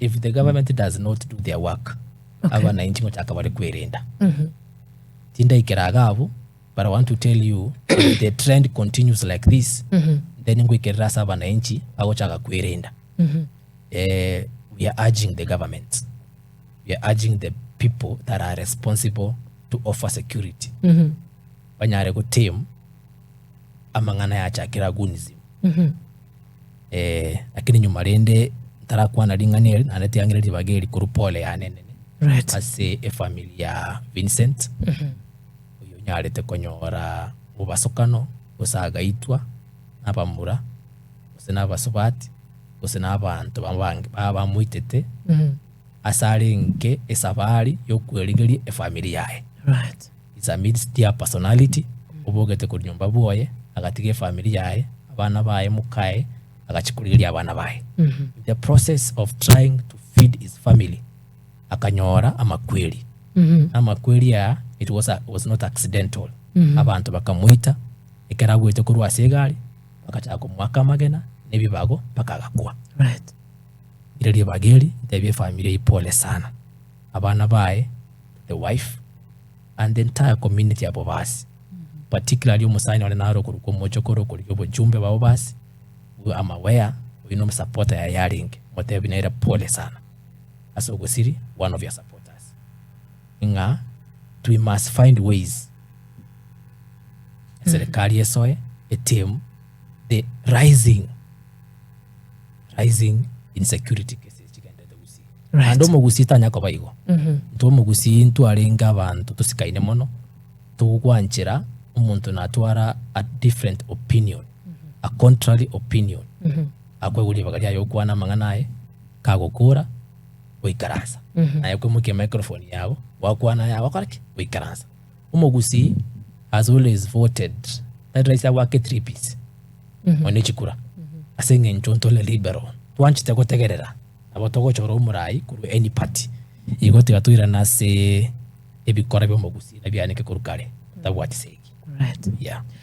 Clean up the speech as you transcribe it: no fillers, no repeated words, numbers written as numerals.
if the government does not do their work, abananchi ngochaka bari kwirenda. Tinda ikeragabu, but I want to tell you, if the trend continues like this, then ngwikirira abananchi bagochaka kwirenda. We are urging the government. We are urging the people that are responsible to offer security. Banyare ku team amangana ya chakira gunism. Lakini nyuma rende tarakuwa na ringaneri anatiangire libageri kurupole ya nene. Right. Ase family ya Vincent. Uyo nyarete konyora mubasokano usagaitwa nabamura usena basobati usena abantu bamuitete asarenge esabari yokwerigeria family yae. Right. It's a mid-tier personality ubogete ku nyumba boye agatige family yae abana bae mukae agachikuriria abana bae. The process of trying to feed his family akanyora amakweli. Amakweli ya it was not accidental. Abantu bakamuita ikaragwete kurwa segari bakachako mwaka magena nebibago bakagakwa. Right. Ireli bageri ndebye family ipole sana. Abana bae, the wife and the entire community abo basi. Particularly umusaini wale naro kuruko mochokoro kuliko jumbe babo basi. We am aware we know supporter ya yaring motebi na ira pole sana. Aso gusiri one of your supporters. Inga we must find ways. Serikali yesoe a team the rising insecurity cases chigenda gusi. Right. Ando mugusita nyako baigo. Ndo mugusi ntu arenga abantu tusikaine mono. Tugwanchira umuntu natwara a different opinion. A contrary opinion. Akwe uli bagalia yokwana manganae kagokura wikaransa. Na yakwe muke microphone yao wakwana yao wakaraki wikaransa. Umugusi has always voted that raisa wake 3 piece. Onichikura. Asenge nchontole libero. Tuanchite gotegerera. Abotoko choro umurai kuru any party. Igote gatuira nase ebikora byo mugusi nabyanike kurukare. Tabwati seki. Right. Yeah.